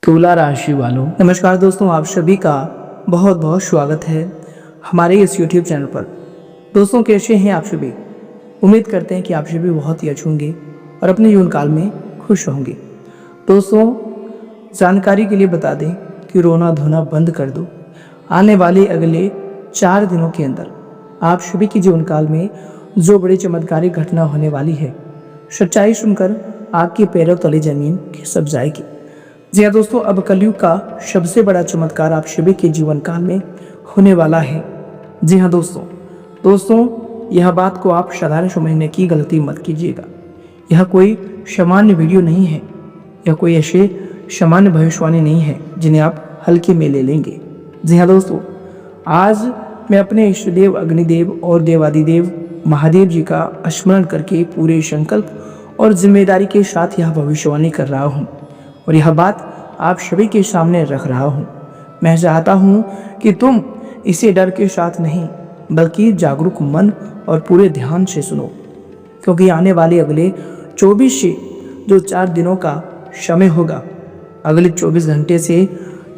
तुला राशि वालों, नमस्कार दोस्तों, आप सभी का बहुत बहुत स्वागत है हमारे इस YouTube चैनल पर। दोस्तों, कैसे हैं आप सभी? उम्मीद करते हैं कि आप सभी बहुत ही अच्छे होंगे और अपने जीवन काल में खुश होंगे। दोस्तों, जानकारी के लिए बता दें कि रोना धोना बंद कर दो। आने वाले अगले 4 दिनों के अंदर आप सभी के जीवन काल में जो बड़ी चमत्कारी घटना होने वाली है, सच्चाई सुनकर आपके पैरों तले जमीन खिसक जाएगी। जी हाँ दोस्तों, अब कलयुग का सबसे बड़ा चमत्कार आप सभी के जीवन काल में होने वाला है। जी हाँ दोस्तों, यह बात को आप साधारण समझने की गलती मत कीजिएगा। यह कोई सामान्य वीडियो नहीं है, यह कोई ऐसे सामान्य भविष्यवाणी नहीं है जिन्हें आप हल्के में ले लेंगे। जी हाँ दोस्तों, आज मैं अपने इष्ट देव अग्निदेव और देवादिदेव महादेव जी का स्मरण करके पूरे संकल्प और जिम्मेदारी के साथ यह भविष्यवाणी कर रहा हूँ और यह बात आप सभी के सामने रख रहा हूँ। मैं चाहता हूँ कि तुम इसे डर के साथ नहीं बल्कि जागरूक मन और पूरे ध्यान से सुनो, क्योंकि आने वाले अगले 24 से जो 4 दिनों का समय होगा, अगले 24 घंटे से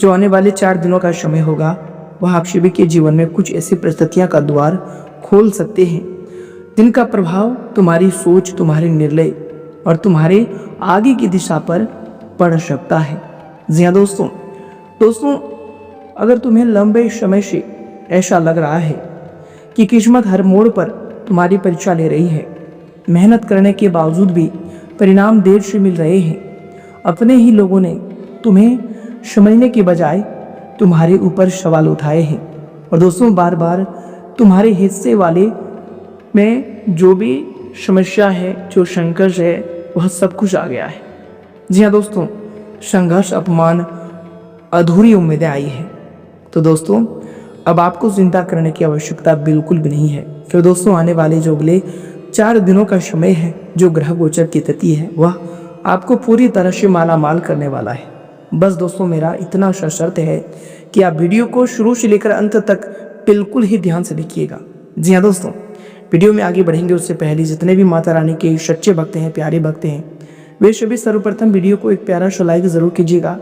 जो आने वाले 4 दिनों का समय होगा, वह आप सभी के जीवन में कुछ ऐसी परिस्थितियाँ का द्वार खोल सकते हैं जिनका प्रभाव तुम्हारी सोच, तुम्हारे निर्णय और तुम्हारे आगे की दिशा पर पड़ सकता है। जी हाँ दोस्तों, अगर तुम्हें लंबे समय से ऐसा लग रहा है कि किस्मत हर मोड़ पर तुम्हारी परीक्षा ले रही है, मेहनत करने के बावजूद भी परिणाम देर से मिल रहे हैं, अपने ही लोगों ने तुम्हें समझने के बजाय तुम्हारे ऊपर सवाल उठाए हैं और दोस्तों बार बार तुम्हारे हिस्से वाले में जो भी समस्या है, जो संघर्ष है, वह सब कुछ आ गया है। जी हाँ दोस्तों, संघर्ष, अपमान, अधूरी उम्मीदें आई है। तो दोस्तों, अब आपको चिंता करने की आवश्यकता बिल्कुल भी नहीं है। फिर दोस्तों, आने वाले जो अगले 4 दिनों का समय है, जो ग्रह गोचर की तिथि है, वह आपको पूरी तरह से माला माल करने वाला है। बस दोस्तों, मेरा इतना सा शर्त है कि आप वीडियो को शुरू से लेकर अंत तक बिल्कुल ही ध्यान से देखिएगा। जी हाँ दोस्तों, वीडियो में आगे बढ़ेंगे उससे पहले जितने भी माता रानी के सच्चे भक्त हैं, प्यारे भक्त हैं, वे सभी सर्वप्रथम वीडियो को एक प्यारा सा लाइक जरूर कीजिएगा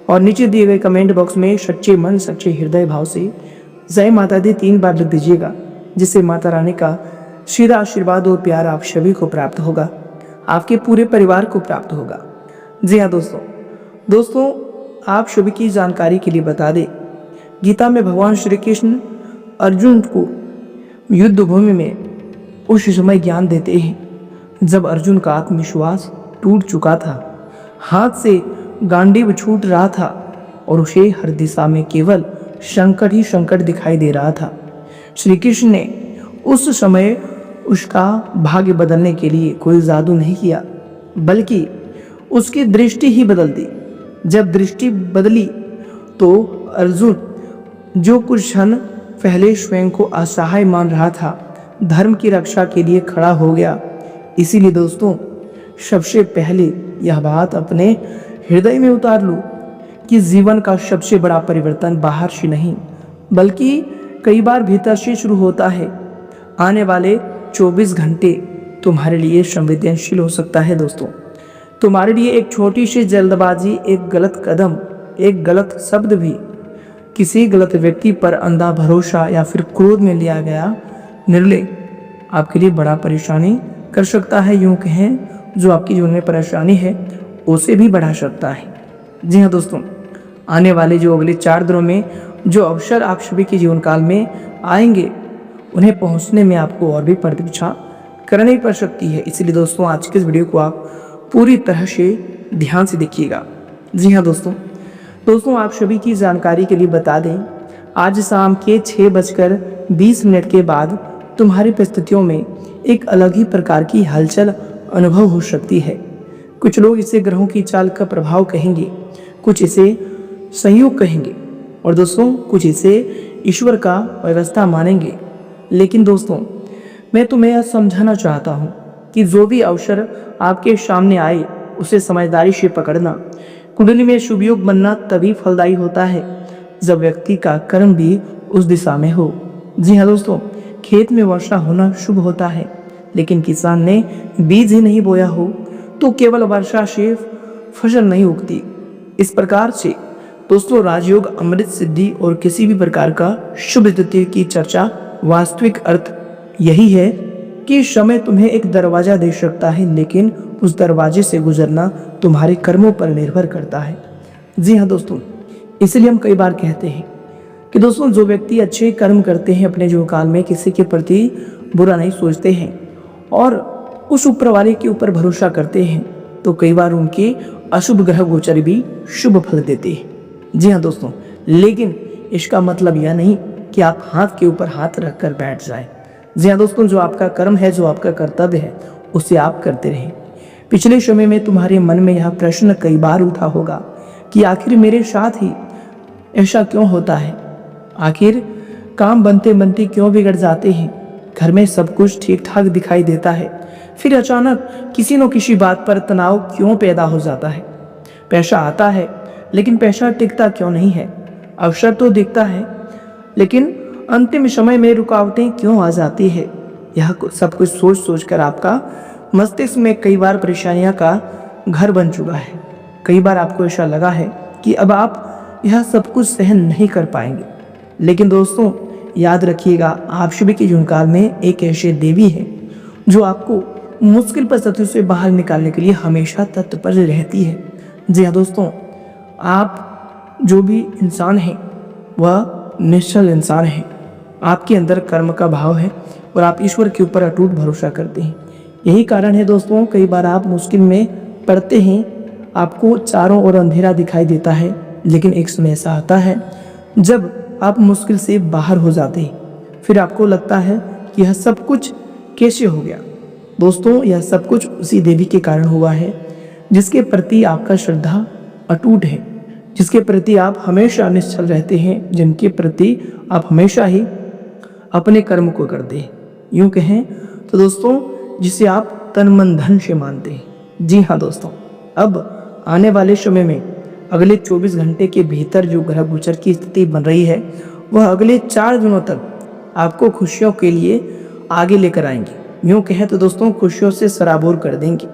और नीचे दिए गए कमेंट बॉक्स में सच्चे मन, सच्चे हृदय भाव से जय माता दी 3 बार लिख दीजिएगा, जिससे माता रानी का सीधा आशीर्वाद और प्यार आप सभी को प्राप्त होगा, आपके पूरे परिवार को प्राप्त होगा। जी हाँ दोस्तों, आप सभी की जानकारी के लिए बता दें, गीता में भगवान श्री कृष्ण अर्जुन को युद्ध भूमि में उस समय ज्ञान देते हैं जब अर्जुन का आत्मविश्वास टूट चुका था, हाथ से गांडीव छूट रहा था और उसे हर दिशा में केवल संकट ही संकट दिखाई दे रहा था। श्री कृष्ण ने उस समय उसका भाग्य बदलने के लिए कोई जादू नहीं किया, बल्कि उसकी दृष्टि ही बदल दी। जब दृष्टि बदली तो अर्जुन, जो कुछ क्षण पहले स्वयं को असहाय मान रहा था, धर्म की रक्षा के लिए खड़ा हो गया। इसीलिए दोस्तों, सबसे पहले यह बात अपने हृदय में उतार लो कि जीवन का सबसे बड़ा परिवर्तन बाहर से नहीं बल्कि कई बार भीतर से शुरू होता है। आने वाले 24 घंटे तुम्हारे लिए संवेदनशील हो सकता है दोस्तों। तुम्हारे लिए एक छोटी सी जल्दबाजी, एक गलत कदम, एक गलत शब्द भी, किसी गलत व्यक्ति पर अंधा भरोसा या फिर क्रोध में लिया गया निर्णय आपके लिए बड़ा परेशानी कर सकता है। यूं कहें, जो आपकी जीवन में परेशानी है उसे भी बढ़ा सकता है। जी हाँ दोस्तों, आने वाले जो अगले 4 दिनों में जो अवसर आप सभी के जीवन काल में आएंगे, उन्हें पहुंचने में आपको और भी प्रतीक्षा करनी पड़ सकती है। इसलिए दोस्तों, आज के इस वीडियो को आप पूरी तरह से ध्यान से देखिएगा। जी हाँ दोस्तों, आप सभी की जानकारी के लिए बता दें, आज शाम के 6:20 के बाद तुम्हारी परिस्थितियों में एक अलग ही प्रकार की हलचल अनुभव हो सकती है। कुछ लोग इसे ग्रहों की चाल का प्रभाव कहेंगे, कुछ इसे संयोग कहेंगे और दोस्तों कुछ इसे ईश्वर का व्यवस्था मानेंगे। लेकिन दोस्तों, मैं तुम्हें यह समझाना चाहता हूँ कि जो भी अवसर आपके सामने आए उसे समझदारी से पकड़ना। कुंडली में शुभ योग बनना तभी फलदायी होता है जब व्यक्ति का कर्म भी उस दिशा में हो। जी हाँ दोस्तों, खेत में वर्षा होना शुभ होता है, लेकिन किसान ने बीज ही नहीं बोया हो तो केवल वर्षा से फसल नहीं उगती। इस प्रकार से दोस्तों राजयोग, अमृत सिद्धि और किसी भी प्रकार का शुभ तिथि की चर्चा वास्तविक अर्थ यही है कि समय तुम्हें एक दरवाजा दे सकता है, लेकिन उस दरवाजे से गुजरना तुम्हारे कर्मों पर निर्भर करता है। जी हाँ दोस्तों, इसलिए हम कई बार कहते हैं कि दोस्तों जो व्यक्ति अच्छे कर्म करते हैं अपने जीवन काल में, किसी के प्रति बुरा नहीं सोचते हैं और उस ऊपर वाले के ऊपर भरोसा करते हैं, तो कई बार उनके अशुभ ग्रह गोचर भी शुभ फल देते हैं। जी हाँ दोस्तों, लेकिन इसका मतलब यह नहीं कि आप हाथ के ऊपर हाथ रखकर बैठ जाएं। जी हाँ दोस्तों, जो आपका कर्म है, जो आपका कर्तव्य है, उसे आप करते रहें। पिछले समय में तुम्हारे मन में यह प्रश्न कई बार उठा होगा कि आखिर मेरे साथ ही ऐसा क्यों होता है, आखिर काम बनते बनते क्यों बिगड़ जाते हैं, घर में सब कुछ ठीक ठाक दिखाई देता है, फिर अचानक किसी न किसी बात पर तनाव क्यों पैदा हो जाता है, पैसा आता है लेकिन पैसा टिकता क्यों नहीं है, अवसर तो दिखता है लेकिन अंतिम समय में रुकावटें क्यों आ जाती है। यह सब कुछ सोच सोच कर आपका मस्तिष्क में कई बार परेशानियां का घर बन चुका है। कई बार आपको ऐसा लगा है कि अब आप यह सब कुछ सहन नहीं कर पाएंगे। लेकिन दोस्तों याद रखिएगा, आप सभी के जीवन काल में एक ऐसी देवी है जो आपको मुश्किल परिस्थितियों से बाहर निकालने के लिए हमेशा तत्पर रहती है। जी हाँ दोस्तों, आप जो भी इंसान हैं वह निश्चल इंसान है। आपके अंदर कर्म का भाव है और आप ईश्वर के ऊपर अटूट भरोसा करते हैं। यही कारण है दोस्तों, कई बार आप मुश्किल में पड़ते हैं, आपको चारों ओर अंधेरा दिखाई देता है, लेकिन एक समय ऐसा आता है जब आप मुश्किल से बाहर हो जाते हैं, फिर आपको लगता है कि यह सब कुछ कैसे हो गया। दोस्तों यह सब कुछ उसी देवी के कारण हुआ है जिसके प्रति आपका श्रद्धा अटूट है, जिसके प्रति आप हमेशा निश्चल रहते हैं, जिनके प्रति आप हमेशा ही अपने कर्म को करते हैं। यूं कहें तो दोस्तों जिसे आप तन मन धन से मानते हैं। जी हाँ दोस्तों, अब आने वाले समय में अगले 24 घंटे के भीतर जो ग्रह गोचर की स्थिति बन रही है वह अगले 4 दिनों तक आपको खुशियों के लिए आगे लेकर आएंगे। यूँ कहें तो दोस्तों खुशियों से सराबोर कर देंगे।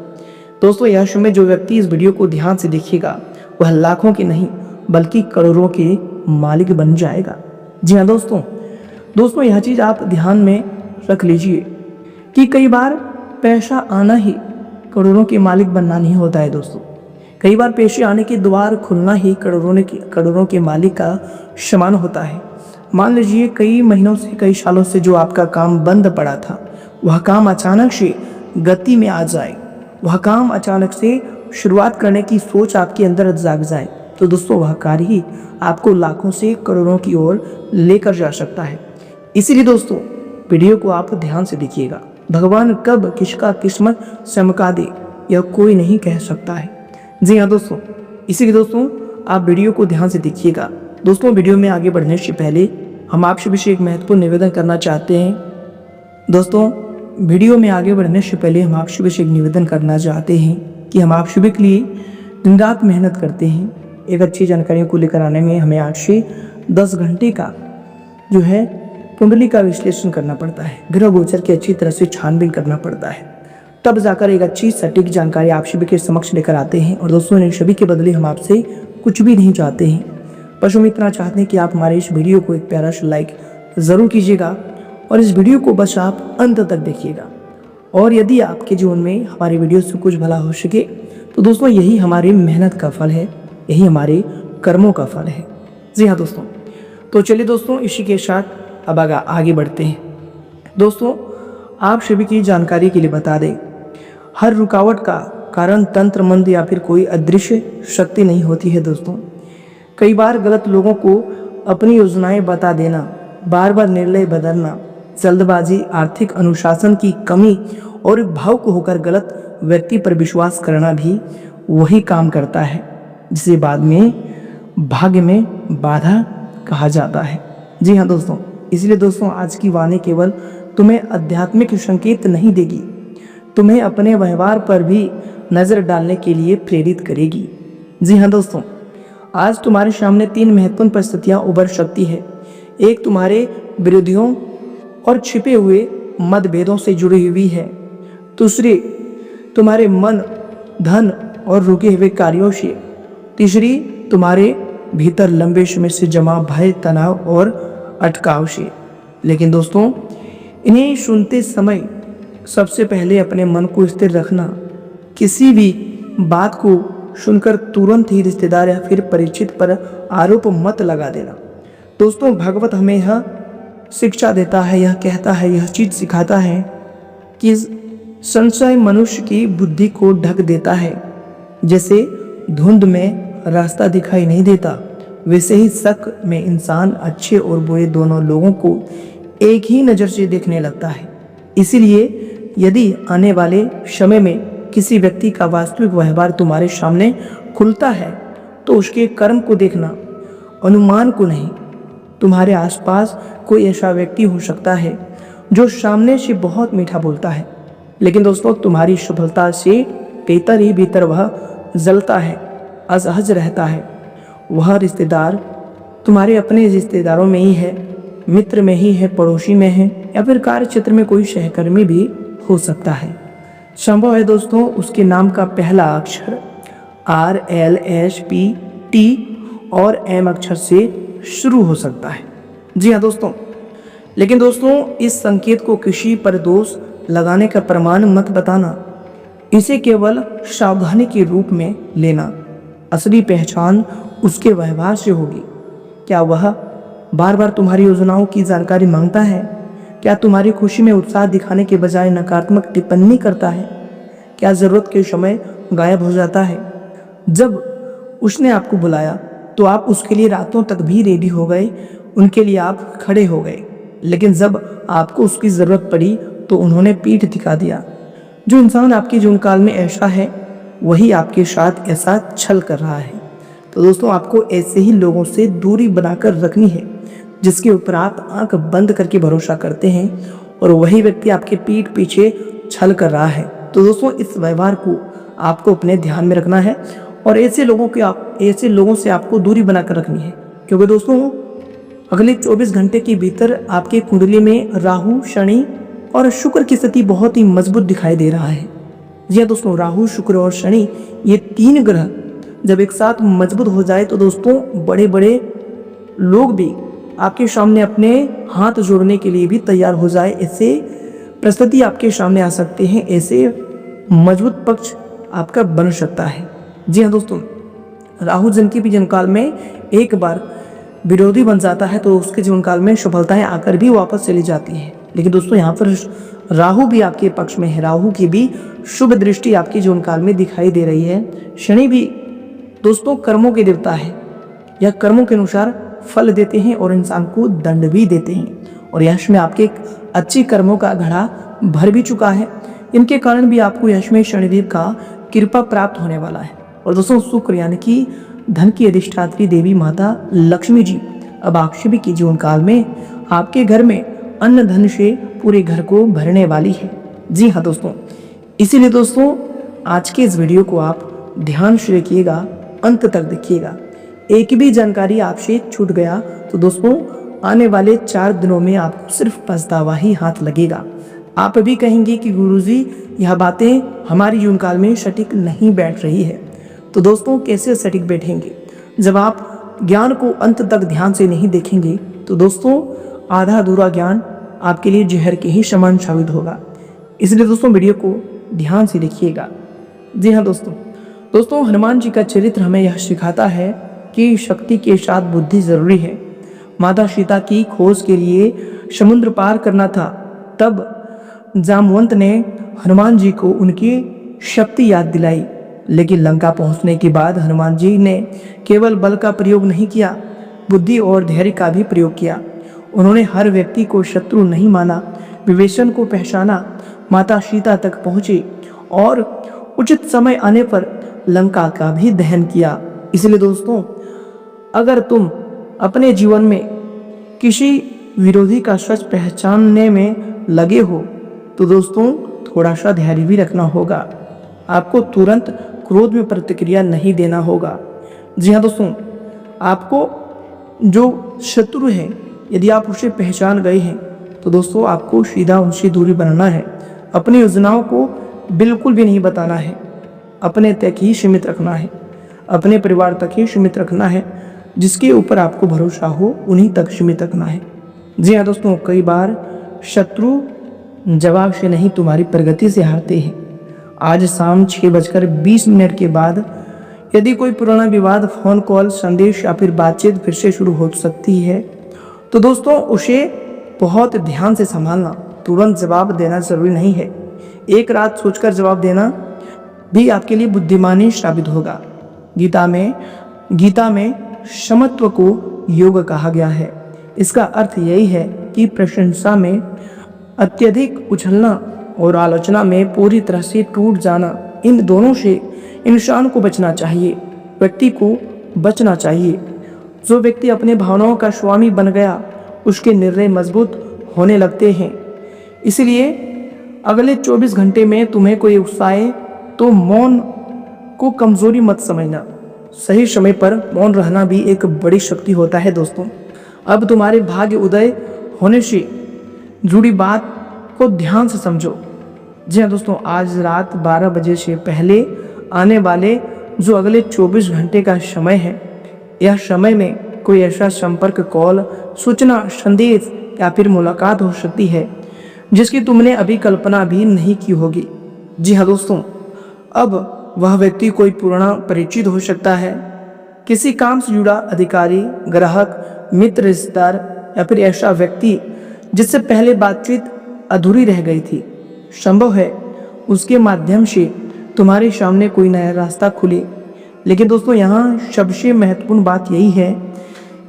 दोस्तों यह समय जो व्यक्ति इस वीडियो को ध्यान से देखिएगा वह लाखों के नहीं बल्कि करोड़ों के मालिक बन जाएगा। जी हाँ दोस्तों यह चीज़ आप ध्यान में रख लीजिए कि कई बार पैसा आना ही करोड़ों के मालिक बनना नहीं होता है। दोस्तों कई बार पैसे आने के द्वार खुलना ही करोड़ों के मालिक का समान होता है। मान लीजिए कई महीनों से, कई सालों से जो आपका काम बंद पड़ा था, वह काम अचानक से गति में आ जाए, वह काम अचानक से शुरुआत करने की सोच आपके अंदर जाग जाए, तो दोस्तों वह कार्य ही आपको लाखों से करोड़ों की ओर लेकर जा सकता है। इसीलिए दोस्तों वीडियो को आप ध्यान से देखिएगा। भगवान कब किसका किस्मत चमका दे यह कोई नहीं कह सकता है। जी हाँ दोस्तों, इसीलिए दोस्तों आप वीडियो को ध्यान से देखिएगा। दोस्तों वीडियो में आगे बढ़ने से पहले हम आप सभी से एक महत्वपूर्ण निवेदन करना चाहते हैं। दोस्तों वीडियो में आगे बढ़ने से पहले हम आप सभी से एक निवेदन करना चाहते हैं कि हम आप सभी के लिए दिन रात मेहनत करते हैं। एक अच्छी जानकारियों को लेकर आने में हमें 8 से 10 घंटे का जो है कुंडली का विश्लेषण करना पड़ता है, ग्रह गोचर की अच्छी तरह से छानबीन करना पड़ता है, तब जाकर एक अच्छी सटीक जानकारी आप सभी के समक्ष लेकर आते हैं। और दोस्तों इन सभी के बदले हम आपसे कुछ भी नहीं चाहते हैं, बस हम इतना चाहते हैं कि आप हमारे इस वीडियो को एक प्यारा सा लाइक ज़रूर कीजिएगा और इस वीडियो को बस आप अंत तक देखिएगा। और यदि आपके जीवन में हमारी वीडियो से कुछ भला हो सके तो दोस्तों यही हमारी मेहनत का फल है, यही हमारे कर्मों का फल है। जी हाँ दोस्तों, तो चलिए दोस्तों इसी के साथ अब आगे बढ़ते हैं। दोस्तों आप सभी की जानकारी के लिए बता दें, हर रुकावट का कारण तंत्र मंत्र या फिर कोई अदृश्य शक्ति नहीं होती है। दोस्तों कई बार गलत लोगों को अपनी योजनाएं बता देना, बार बार निर्णय बदलना, जल्दबाजी, आर्थिक अनुशासन की कमी और भावुक होकर गलत व्यक्ति पर विश्वास करना भी वही काम करता है जिसे बाद में भाग्य में बाधा कहा जाता है। जी हाँ दोस्तों, इसलिए दोस्तों आज की वाणी केवल तुम्हें आध्यात्मिक संकेत नहीं देगी, तुम्हें अपने व्यवहार पर भी नज़र डालने के लिए प्रेरित करेगी। जी हाँ दोस्तों, आज तुम्हारे सामने 3 महत्वपूर्ण परिस्थितियाँ उभर सकती है। एक तुम्हारे विरोधियों और छिपे हुए मतभेदों से जुड़ी हुई है, दूसरी तुम्हारे मन, धन और रुके हुए कार्यों से, तीसरी तुम्हारे भीतर लंबे समय से जमा भय, तनाव और अटकाव से। लेकिन दोस्तों, इन्हें सुनते समय सबसे पहले अपने मन को स्थिर रखना। किसी भी बात को सुनकर तुरंत ही रिश्तेदार या फिर परिचित पर आरोप मत लगा देना। दोस्तों, भागवत हमें यह शिक्षा देता है, यह कहता है, यह चीज सिखाता है कि संशय मनुष्य की बुद्धि को ढक देता है। जैसे धुंध में रास्ता दिखाई नहीं देता, वैसे ही शक में इंसान अच्छे और बुरे दोनों लोगों को एक ही नज़र से देखने लगता है। इसीलिए यदि आने वाले समय में किसी व्यक्ति का वास्तविक व्यवहार तुम्हारे सामने खुलता है तो उसके कर्म को देखना, अनुमान को नहीं। तुम्हारे आसपास कोई ऐसा व्यक्ति हो सकता है जो सामने से बहुत मीठा बोलता है, लेकिन दोस्तों तुम्हारी सफलता से भीतर ही भीतर वह जलता है, असहज रहता है। वह रिश्तेदार तुम्हारे अपने रिश्तेदारों में ही है, मित्र में ही है, पड़ोसी में है, या फिर कार्य क्षेत्र में कोई सहकर्मी भी हो सकता है। संभव है दोस्तों उसके नाम का पहला अक्षर RLSPT और M अक्षर से शुरू हो सकता है। जी हाँ दोस्तों, लेकिन दोस्तों इस संकेत को किसी पर दोष लगाने का प्रमाण मत बताना, इसे केवल सावधानी के रूप में लेना। असली पहचान उसके व्यवहार से होगी। क्या वह बार बार तुम्हारी योजनाओं की जानकारी मांगता है? क्या तुम्हारी खुशी में उत्साह दिखाने के बजाय नकारात्मक टिप्पणी करता है? क्या जरूरत के समय गायब हो जाता है? जब उसने आपको बुलाया तो आप उसके लिए रातों तक भी रेडी हो गए, उनके लिए आप खड़े हो गए, लेकिन जब आपको उसकी ज़रूरत पड़ी तो उन्होंने पीठ दिखा दिया। जो इंसान आपके जीवन काल में ऐसा है वही आपके साथ ऐसा छल कर रहा है। तो दोस्तों आपको ऐसे ही लोगों से दूरी बनाकर रखनी है जिसके ऊपर आप आंख बंद करके भरोसा करते हैं, और वही व्यक्ति आपके पीठ पीछे छल कर रहा है। तो दोस्तों इस व्यवहार को आपको अपने ध्यान में रखना है और ऐसे लोगों से आपको दूरी बनाकर रखनी है, क्योंकि दोस्तों अगले 24 घंटे के भीतर आपके कुंडली में राहु, शनि और शुक्र की स्थिति बहुत ही मजबूत दिखाई दे रहा है। जी हाँ दोस्तों, राहु, शुक्र और शनि ये 3 ग्रह जब एक साथ मजबूत हो जाए तो दोस्तों बड़े बड़े लोग भी आपके सामने अपने हाथ जोड़ने के लिए भी तैयार हो जाए, ऐसे परिस्थिति आपके सामने आ सकते हैं, ऐसे मजबूत पक्ष आपका बन सकता है। जी हाँ दोस्तों, राहु जिनके भी जीवन काल में एक बार विरोधी बन जाता है तो उसके जीवन काल में सफलताएं आकर भी वापस चली जाती है। लेकिन दोस्तों यहाँ पर राहु भी आपके पक्ष में है, राहु की भी शुभ दृष्टि आपके जीवन काल में दिखाई दे रही है। शनि भी दोस्तों कर्मों के देवता है, यह कर्मों के अनुसार फल देते हैं और इंसान को दंड भी देते हैं, और यश में आपके अच्छे कर्मों का घड़ा भर भी चुका है। इनके कारण भी आपको यश में शनिदेव का कृपा प्राप्त होने वाला है। और दोस्तों शुक्र यानी कि धन की अधिष्ठात्री देवी माता लक्ष्मी जी अब आपके के जीवन काल में आपके घर में अन्न धन से पूरे घर को भरने वाली है। जी हाँ दोस्तों, इसीलिए दोस्तों आज के इस वीडियो को आप ध्यान से देखिएगा, अंत तक देखिएगा। एक भी जानकारी आपसे छूट गया तो दोस्तों आने वाले 4 दिनों में आपको सिर्फ पछतावा ही हाथ लगेगा। आप भी कहेंगे कि गुरुजी यह बातें हमारी जीवन काल में सटीक नहीं बैठ रही है। तो दोस्तों कैसे सटीक बैठेंगे? जब आप ज्ञान को अंत तक ध्यान से नहीं देखेंगे तो दोस्तों आधा अधूरा ज्ञान आपके लिए जहर के ही समान साबित होगा। इसलिए दोस्तों वीडियो को ध्यान से देखिएगा। जी हाँ दोस्तों हनुमान जी का चरित्र हमें यह सिखाता है कि शक्ति के साथ बुद्धि जरूरी है। माता सीता की खोज के लिए समुद्र पार करना था, तब जामवंत ने हनुमान जी को उनकी शक्ति याद दिलाई। लेकिन लंका पहुंचने के बाद हनुमान जी ने केवल बल का प्रयोग नहीं किया, बुद्धि और धैर्य का भी प्रयोग किया। उन्होंने हर व्यक्ति को शत्रु नहीं माना, विवेचन को पहचाना, माता सीता तक पहुंचे और उचित समय आने पर लंका का भी दहन किया। इसलिए दोस्तों अगर तुम अपने जीवन में किसी विरोधी का सच पहचानने में लगे हो तो दोस्तों थोड़ा सा धैर्य भी रखना होगा। आपको तुरंत क्रोध में प्रतिक्रिया नहीं देना होगा। जी हाँ दोस्तों, आपको जो शत्रु है यदि आप उसे पहचान गए हैं तो दोस्तों आपको सीधा उनसे दूरी बनाना है। अपनी योजनाओं को बिल्कुल भी नहीं बताना है, अपने तक ही सीमित रखना है। अपने परिवार तक ही सीमित रखना है, जिसके ऊपर आपको भरोसा हो उन्हीं तक सीमित रखना है। जी हाँ दोस्तों, कई बार शत्रु जवाब से नहीं तुम्हारी प्रगति से हारते हैं। आज शाम 6:20 के बाद यदि कोई पुराना विवाद, फोन कॉल, संदेश या फिर बातचीत फिर से शुरू हो सकती है तो दोस्तों उसे बहुत ध्यान से संभालना। तुरंत जवाब देना जरूरी नहीं है। एक रात सोचकर जवाब देना भी आपके लिए बुद्धिमानी साबित होगा। गीता में समत्व को योग कहा गया है। इसका अर्थ यही है कि प्रशंसा में अत्यधिक उछलना और आलोचना में पूरी तरह से टूट जाना, इन दोनों से इंसान को बचना चाहिए, व्यक्ति को बचना चाहिए। जो व्यक्ति अपने भावनाओं का स्वामी बन गया उसके निर्णय मजबूत होने लगते हैं। इसलिए अगले 24 घंटे में तुम्हें कोई उकसाए तो मौन को कमजोरी मत समझना। सही समय पर मौन रहना भी एक बड़ी शक्ति होता है दोस्तों। अब तुम्हारे भाग्य उदय होने से जुड़ी बात को ध्यान से समझो। जी हाँ दोस्तों, आज रात 12 बजे से पहले आने वाले जो अगले 24 घंटे का समय है, यह समय में कोई ऐसा संपर्क, कॉल, सूचना, संदेश या फिर मुलाकात हो सकती है जिसकी तुमने अभी कल्पना भी नहीं की होगी। जी हाँ दोस्तों, अब वह व्यक्ति कोई पुराना परिचित हो सकता है, किसी काम से जुड़ा अधिकारी, ग्राहक, मित्र, रिश्तेदार या फिर ऐसा व्यक्ति जिससे पहले बातचीत अधूरी रह गई थी। संभव है उसके माध्यम से तुम्हारे सामने कोई नया रास्ता खुले। लेकिन दोस्तों यहाँ सबसे महत्वपूर्ण बात यही है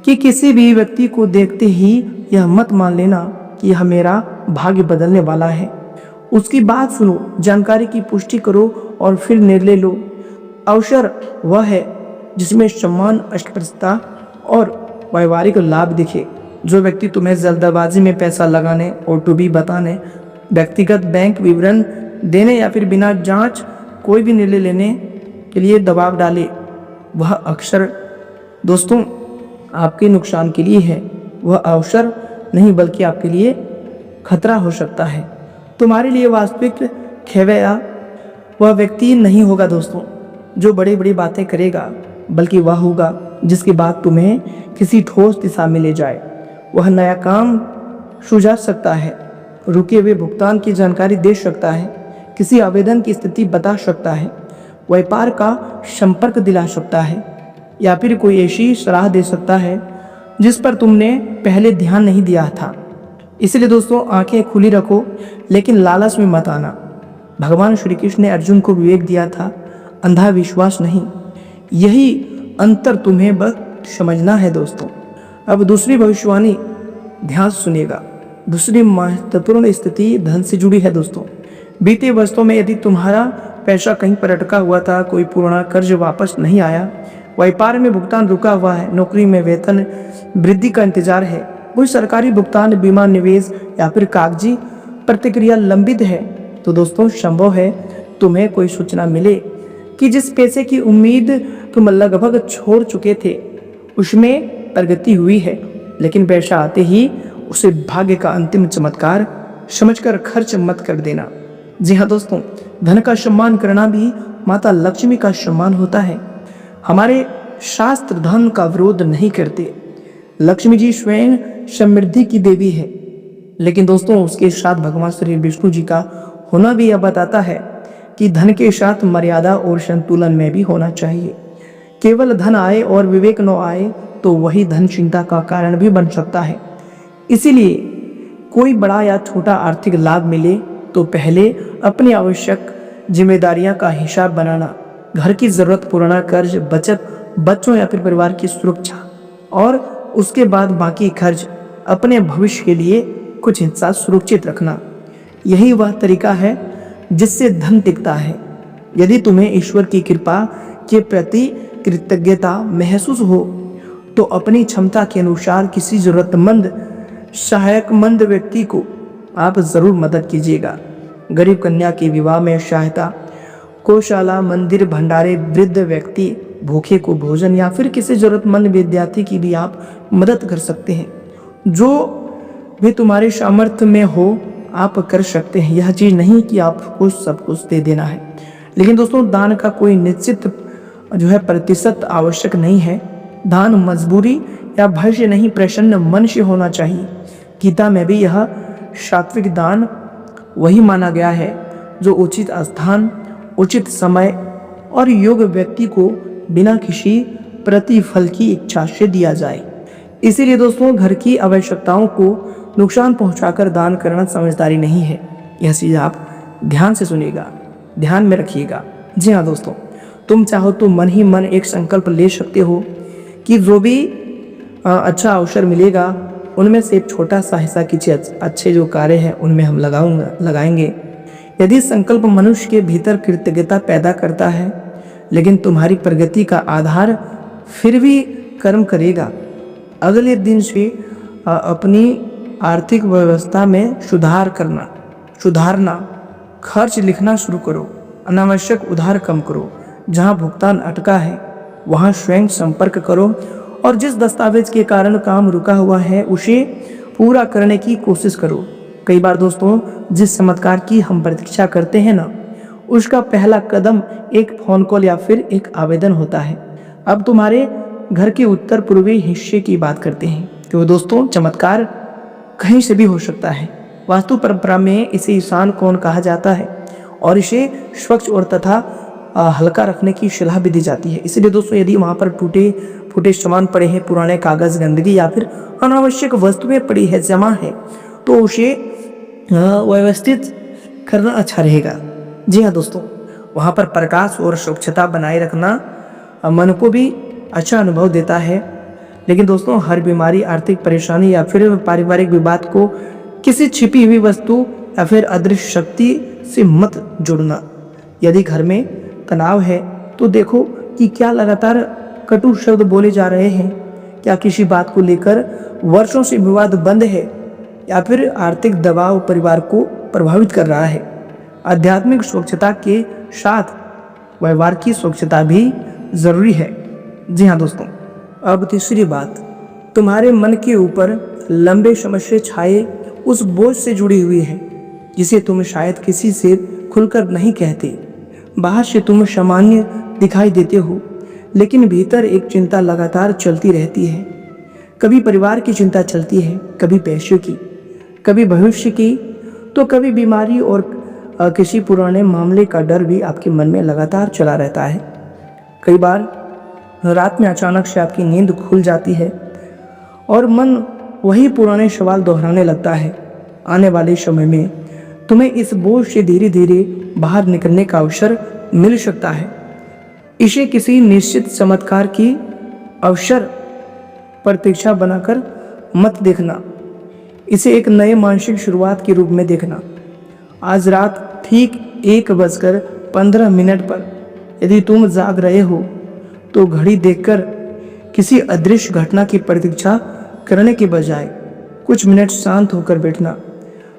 कि किसी भी व्यक्ति को देखते ही यह मत मान लेना कि यह मेरा भाग्य बदलने वाला है। उसकी बात सुनो, जानकारी की पुष्टि करो और फिर निर्णय लो। अवसर वह है जिसमें सम्मान, अस्पष्टता और व्यवहारिक लाभ दिखे। जो व्यक्ति तुम्हें जल्दबाजी में पैसा लगाने, ओटीपी बताने, व्यक्तिगत बैंक विवरण देने या फिर बिना जांच कोई भी निर्णय लेने के लिए दबाव डाले, वह अक्सर दोस्तों आपके नुकसान के लिए है। वह अवसर नहीं बल्कि आपके लिए खतरा हो सकता है। तुम्हारे लिए वास्तविक खेवैया वह व्यक्ति नहीं होगा दोस्तों जो बड़ी बड़ी बातें करेगा, बल्कि वह होगा जिसकी बात तुम्हें किसी ठोस दिशा में ले जाए। वह नया काम सुझा सकता है, रुके हुए भुगतान की जानकारी दे सकता है, किसी आवेदन की स्थिति बता सकता है, व्यापार का संपर्क दिला सकता है या फिर कोई ऐसी सलाह दे सकता है जिस पर तुमने पहले ध्यान नहीं दिया था। इसलिए दोस्तों आंखें खुली रखो, लेकिन लालच में मत आना। भगवान श्री कृष्ण ने अर्जुन को विवेक दिया था, अंधा विश्वास नहीं। यही अंतर तुम्हें बस समझना है दोस्तों। अब दूसरी भविष्यवाणी ध्यान सुनिएगा। दूसरी महत्वपूर्ण स्थिति धन से जुड़ी है दोस्तों। बीते वर्षों में यदि तुम्हारा पैसा कहीं पर अटका हुआ था, कोई पुराना कर्ज वापस नहीं आया, व्यापार में भुगतान रुका हुआ है, नौकरी में वेतन वृद्धि का इंतजार है, कोई सरकारी भुगतान, बीमा, निवेश या फिर कागजी प्रतिक्रिया लंबित है, तो दोस्तों संभव है तुम्हें कोई सूचना मिले कि जिस पैसे की उम्मीद तुम लगभग छोड़ चुके थे उसमें प्रगति हुई है। लेकिन पैसा आते ही उसे भाग्य का अंतिम चमत्कार समझकर खर्च मत कर देना। जी हाँ दोस्तों, धन का सम्मान करना भी माता लक्ष्मी का सम्मान होता है। हमारे शास्त्र धन का विरोध नहीं करते। लक्ष्मी जी स्वयं समृद्धि की देवी है, लेकिन दोस्तों उसके साथ भगवान श्री विष्णु जी का होना भी यह बताता है कि धन के साथ मर्यादा और संतुलन में भी होना चाहिए। केवल धन आए और विवेक न आए तो वही धन चिंता का कारण भी बन सकता है। इसीलिए कोई बड़ा या छोटा आर्थिक लाभ मिले तो पहले अपनी आवश्यक जिम्मेदारियां का हिसाब बनाना, घर की जरूरत, पुराना कर्ज, बचत, बच्चों या फिर परिवार की सुरक्षा, और उसके बाद बाकी खर्च, अपने भविष्य के लिए कुछ हिस्सा सुरक्षित रखना। यही वह तरीका है जिससे धन टिकता है। यदि तुम्हें ईश्वर की कृपा के प्रति कृतज्ञता महसूस हो तो अपनी क्षमता के अनुसार किसी जरूरतमंद, सहायकमंद व्यक्ति को आप जरूर मदद कीजिएगा। गरीब कन्या के विवाह में सहायता, गौशाला, मंदिर, भंडारे, वृद्ध व्यक्ति, भूखे को भोजन या फिर किसी जरूरतमंद विद्यार्थी की भी आप मदद कर सकते हैं। जो भी तुम्हारे सामर्थ्य में हो आप कर सकते हैं। यह चीज नहीं कि आपको सब कुछ दे देना है, लेकिन दोस्तों दान का कोई निश्चित जो है प्रतिशत आवश्यक नहीं है। दान मजबूरी या भय से नहीं, प्रसन्न मन से होना चाहिए। गीता में भी यह सात्विक दान वही माना गया है जो उचित स्थान, उचित समय और योग्य व्यक्ति को बिना किसी प्रतिफल की इच्छा से दिया जाए। इसीलिए दोस्तों, घर की आवश्यकताओं को नुकसान पहुंचाकर दान करना समझदारी नहीं है। यह चीज आप ध्यान से सुनिएगा, ध्यान में रखिएगा। जी हाँ दोस्तों, तुम चाहो तो मन ही मन एक संकल्प ले सकते हो कि जो भी अच्छा अवसर मिलेगा उनमें से एक छोटा सा हिस्सा किसी अच्छे जो कार्य हैं उनमें हम लगाएंगे। यदि संकल्प मनुष्य के भीतर कृतज्ञता पैदा करता है, लेकिन तुम्हारी प्रगति का आधार फिर भी कर्म करेगा। अगले दिन से अपनी आर्थिक व्यवस्था में सुधारना, खर्च लिखना शुरू करो, अनावश्यक उधार कम करो, जहां भुगतान अटका है वहां स्वयं संपर्क करो और जिस दस्तावेज के कारण काम रुका हुआ है उसे पूरा करने की कोशिश करो। कई बार दोस्तों, जिस चमत्कार की हम प्रतीक्षा करते हैं ना, उसका पहला कदम एक फोन कॉल या फिर एक आवेदन होता है। अब तुम्हारे घर के उत्तर पूर्वी हिस्से की बात करते हैं। तो दोस्तों, चमत्कार कहीं से भी हो सकता है। वास्तु परंपरा में इसे ईशान कोण कहा जाता है और इसे स्वच्छ और तथा हल्का रखने की सलाह भी दी जाती है। इसलिए दोस्तों, यदि वहाँ पर टूटे फूटे सामान पड़े हैं, पुराने कागज, गंदगी या फिर अनावश्यक वस्तुएं पड़ी है, जमा है, तो उसे व्यवस्थित करना अच्छा रहेगा। जी हाँ दोस्तों, वहाँ पर प्रकाश और स्वच्छता बनाए रखना मन को भी अच्छा अनुभव देता है। लेकिन दोस्तों, हर बीमारी, आर्थिक परेशानी या फिर पारिवारिक विवाद को किसी छिपी हुई वस्तु या फिर अदृश्य शक्ति से मत जोड़ना। यदि घर में तनाव है तो देखो कि क्या लगातार कटु शब्द बोले जा रहे हैं, क्या किसी बात को लेकर वर्षों से विवाद बंद है, या फिर आर्थिक दबाव परिवार को प्रभावित कर रहा है। आध्यात्मिक स्वच्छता के साथ व्यवहार की स्वच्छता भी जरूरी है। जी हाँ दोस्तों, अब तीसरी बात, तुम्हारे मन के ऊपर लंबे समय से छाए उस बोझ से जुड़ी हुई है जिसे तुम शायद किसी से खुलकर नहीं कहते। बाहर से तुम सामान्य दिखाई देते हो, लेकिन भीतर एक चिंता लगातार चलती रहती है। कभी परिवार की चिंता चलती है, कभी पैसे की, कभी भविष्य की, तो कभी बीमारी और किसी पुराने मामले का डर भी आपके मन में लगातार चला रहता है। कई बार रात में अचानक से आपकी नींद खुल जाती है और मन वही पुराने सवाल दोहराने लगता है। आने वाले समय में तुम्हें इस बोझ से धीरे धीरे बाहर निकलने का अवसर मिल सकता है। इसे किसी निश्चित चमत्कार की अवसर प्रतीक्षा बनाकर मत देखना, इसे एक नए मानसिक शुरुआत के रूप में देखना। आज रात ठीक 1:15 पर यदि तुम जाग रहे हो तो घड़ी देखकर किसी अदृश्य घटना की प्रतीक्षा करने के बजाय कुछ मिनट शांत होकर बैठना,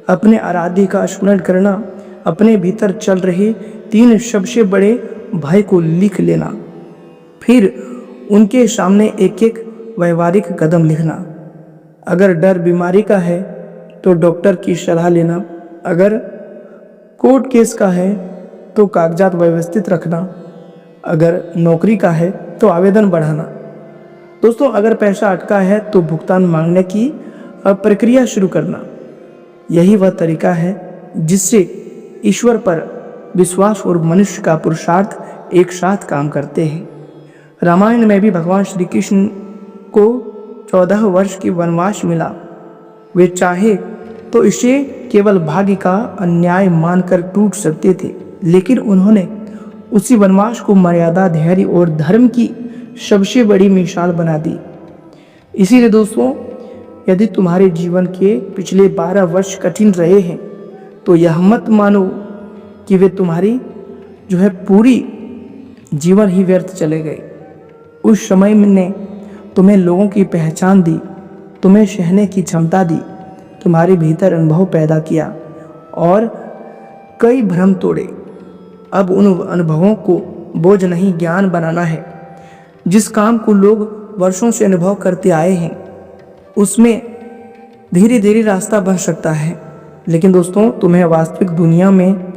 अपने आराध्य का स्मरण करना, अपने भीतर चल रहे 3 सबसे बड़े भय को लिख लेना, फिर उनके सामने एक एक व्यवहारिक कदम लिखना। अगर डर बीमारी का है तो डॉक्टर की सलाह लेना, अगर कोर्ट केस का है तो कागजात व्यवस्थित रखना, अगर नौकरी का है तो आवेदन बढ़ाना। दोस्तों, अगर पैसा अटका है तो भुगतान मांगने की प्रक्रिया शुरू करना। यही वह तरीका है जिससे ईश्वर पर विश्वास और मनुष्य का पुरुषार्थ एक साथ काम करते हैं। रामायण में भी भगवान श्री कृष्ण को 14 वर्ष की वनवास मिला। वे चाहे तो इसे केवल भाग्य का अन्याय मानकर टूट सकते थे, लेकिन उन्होंने उसी वनवास को मर्यादा, धैर्य और धर्म की सबसे बड़ी मिसाल बना दी। इसीलिए दोस्तों, यदि तुम्हारे जीवन के पिछले 12 वर्ष कठिन रहे हैं तो यह मत मानो कि वे तुम्हारी पूरी जीवन ही व्यर्थ चले गए। उस समय ने तुम्हें लोगों की पहचान दी, तुम्हें सहने की क्षमता दी, तुम्हारे भीतर अनुभव पैदा किया और कई भ्रम तोड़े। अब उन अनुभवों को बोझ नहीं, ज्ञान बनाना है। जिस काम को लोग वर्षों से अनुभव करते आए हैं उसमें धीरे धीरे रास्ता बन सकता है, लेकिन दोस्तों, तुम्हें वास्तविक दुनिया में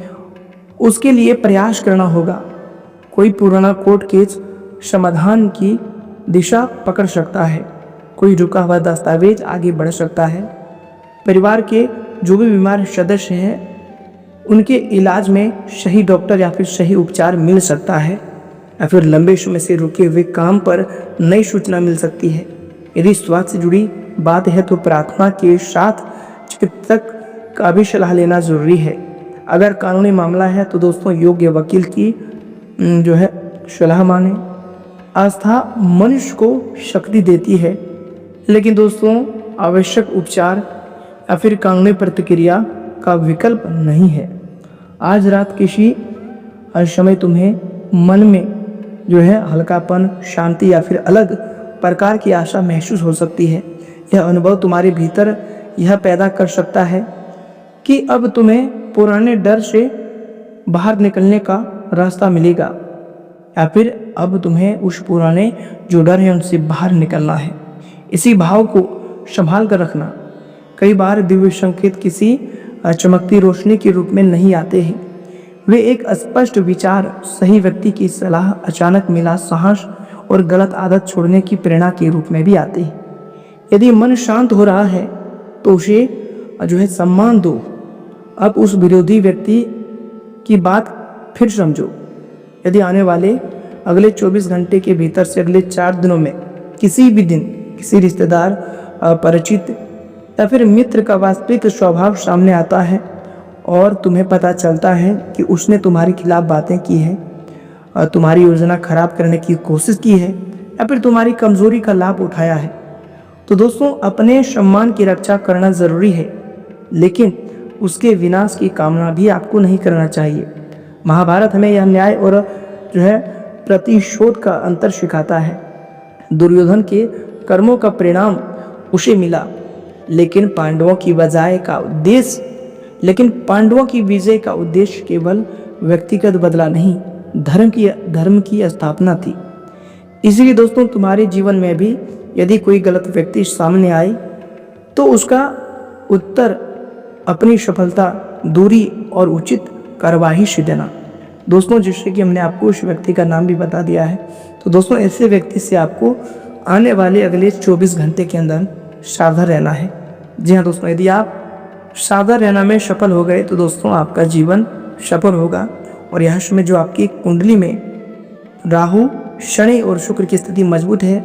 उसके लिए प्रयास करना होगा। कोई पुराना कोर्ट केस समाधान की दिशा पकड़ सकता है, कोई रुका हुआ दस्तावेज आगे बढ़ सकता है। परिवार के जो भी बीमार सदस्य हैं उनके इलाज में सही डॉक्टर या फिर सही उपचार मिल सकता है, या फिर लंबे समय से रुके हुए काम पर नई सूचना मिल सकती है। यदि स्वास्थ्य से जुड़ी बात है तो प्रार्थना के साथ चिकित्सक का भी सलाह लेना जरूरी है। अगर कानूनी मामला है तो दोस्तों योग्य वकील की जो है सलाह माने। आस्था मनुष्य को शक्ति देती है, लेकिन दोस्तों आवश्यक उपचार या फिर कानूनी प्रतिक्रिया का विकल्प नहीं है। आज रात किसी समय तुम्हें मन में जो है हल्कापन, शांति या फिर अलग प्रकार की आशा महसूस हो सकती है। यह अनुभव तुम्हारे भीतर यह पैदा कर सकता है कि अब तुम्हें पुराने डर से बाहर निकलने का रास्ता मिलेगा, या फिर अब तुम्हें उस पुराने जो डर है उनसे बाहर निकलना है। इसी भाव को संभाल कर रखना। कई बार दिव्य संकेत किसी चमकती रोशनी के रूप में नहीं आते हैं, वे एक स्पष्ट विचार, सही व्यक्ति की सलाह, अचानक मिला साहस और गलत आदत छोड़ने की प्रेरणा के रूप में भी आते हैं। यदि मन शांत हो रहा है तो उसे जो है सम्मान दो। अब उस विरोधी व्यक्ति की बात फिर समझो। यदि आने वाले अगले 24 घंटे के भीतर से अगले 4 दिनों में किसी भी दिन किसी रिश्तेदार, परिचित या फिर मित्र का वास्तविक स्वभाव सामने आता है और तुम्हें पता चलता है कि उसने तुम्हारे खिलाफ बातें की हैं और तुम्हारी योजना खराब करने की कोशिश की है या फिर तुम्हारी कमजोरी का लाभ उठाया है, तो दोस्तों अपने सम्मान की रक्षा करना ज़रूरी है, लेकिन उसके विनाश की कामना भी आपको नहीं करना चाहिए। महाभारत हमें यह न्याय और जो है प्रतिशोध का अंतर सिखाता है। दुर्योधन के कर्मों का परिणाम उसे मिला, लेकिन पांडवों की विजय का उद्देश्य केवल व्यक्तिगत बदला नहीं, धर्म की स्थापना थी। इसलिए दोस्तों तुम्हारे जीवन में भी यदि कोई गलत व्यक्ति सामने आए तो उसका उत्तर अपनी सफलता, दूरी और उचित कार्यवाही से देना। दोस्तों जैसे कि हमने आपको उस व्यक्ति का नाम भी बता दिया है, तो दोस्तों ऐसे व्यक्ति से आपको आने वाले अगले 24 घंटे के अंदर सावधान रहना है। जी हाँ दोस्तों, यदि आप सावधान रहना में सफल हो गए तो दोस्तों आपका जीवन सफल होगा। और यह समय जो आपकी कुंडली में राहु, शनि और शुक्र की स्थिति मजबूत है,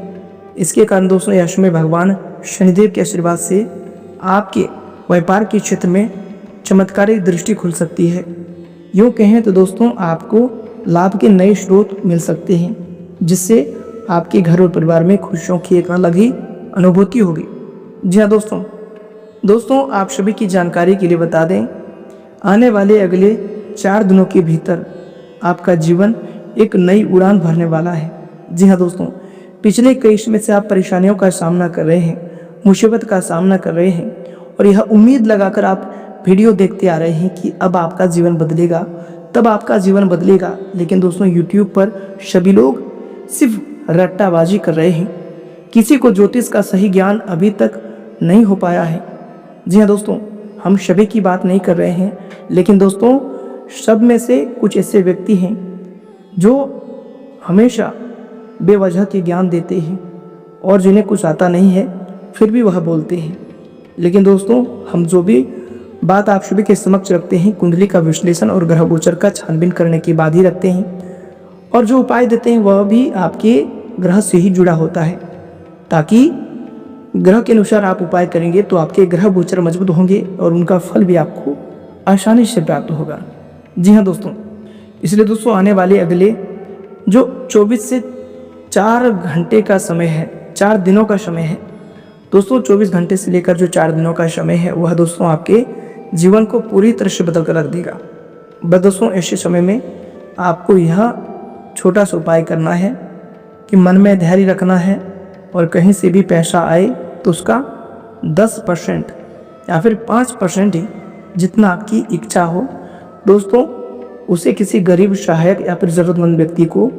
इसके कारण दोस्तों यह समय भगवान शनिदेव के आशीर्वाद से आपके व्यापार के क्षेत्र में चमत्कारिक दृष्टि खुल सकती है। यूँ कहें तो दोस्तों आपको लाभ के नए स्रोत मिल सकते हैं, जिससे आपके घर और परिवार में खुशियों की एक अलग ही अनुभूति होगी। जी हाँ दोस्तों आप सभी की जानकारी के लिए बता दें, आने वाले अगले 4 दिनों के भीतर आपका जीवन एक नई उड़ान भरने वाला है। जी हाँ दोस्तों, पिछले कई समय से आप परेशानियों का सामना कर रहे हैं, मुसीबत का सामना कर रहे हैं, और यह उम्मीद लगाकर आप वीडियो देखते आ रहे हैं कि अब आपका जीवन बदलेगा, तब आपका जीवन बदलेगा। लेकिन दोस्तों यूट्यूब पर सभी लोग सिर्फ रट्टाबाजी कर रहे हैं, किसी को ज्योतिष का सही ज्ञान अभी तक नहीं हो पाया है। जी हाँ दोस्तों, हम सभी की बात नहीं कर रहे हैं, लेकिन दोस्तों सब में से कुछ ऐसे व्यक्ति हैं जो हमेशा बेवजह के ज्ञान देते हैं और जिन्हें कुछ आता नहीं है फिर भी वह बोलते हैं। लेकिन दोस्तों हम जो भी बात आप सभी के समक्ष रखते हैं, कुंडली का विश्लेषण और ग्रह गोचर का छानबीन करने के बाद ही रखते हैं, और जो उपाय देते हैं वह भी आपके ग्रह से ही जुड़ा होता है, ताकि ग्रह के अनुसार आप उपाय करेंगे तो आपके ग्रह गोचर मजबूत होंगे और उनका फल भी आपको आसानी से प्राप्त होगा। जी हाँ दोस्तों, इसलिए दोस्तों आने वाले अगले जो 24 से 4 घंटे का समय है, 4 दिनों का समय है दोस्तों, 24 घंटे से लेकर जो 4 दिनों का समय है वह दोस्तों आपके जीवन को पूरी तरह से बदल कर रख देगा। बस दोस्तों ऐसे समय में आपको यह छोटा सा उपाय करना है कि मन में धैर्य रखना है, और कहीं से भी पैसा आए तो उसका 10% या फिर 5% ही, जितना आपकी इच्छा हो दोस्तों, उसे किसी गरीब, सहायक या फिर ज़रूरतमंद व्यक्ति को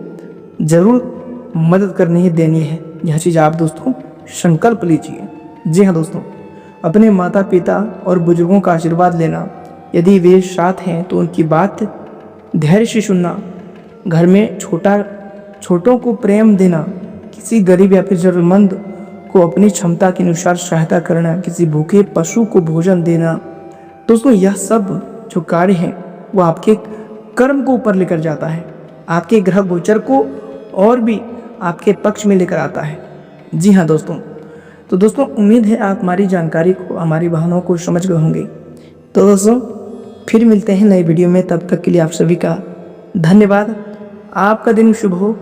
ज़रूर मदद करनी ही देनी है। यह चीज़ आप दोस्तों संकल्प लीजिए। जी हाँ दोस्तों, अपने माता पिता और बुजुर्गों का आशीर्वाद लेना, यदि वे साथ हैं तो उनकी बात धैर्य से सुनना, घर में छोटा छोटों को प्रेम देना, किसी गरीब या फिर ज़रूरतमंद को अपनी क्षमता के अनुसार सहायता करना, किसी भूखे पशु को भोजन देना। दोस्तों यह सब जो कार्य हैं वो आपके कर्म को ऊपर लेकर जाता है, आपके ग्रह गोचर को और भी आपके पक्ष में लेकर आता है। जी हाँ दोस्तों, तो दोस्तों उम्मीद है आप हमारी जानकारी को, हमारी भावनाओं को समझ गए होंगे। तो दोस्तों फिर मिलते हैं नए वीडियो में, तब तक के लिए आप सभी का धन्यवाद। आपका दिन शुभ हो।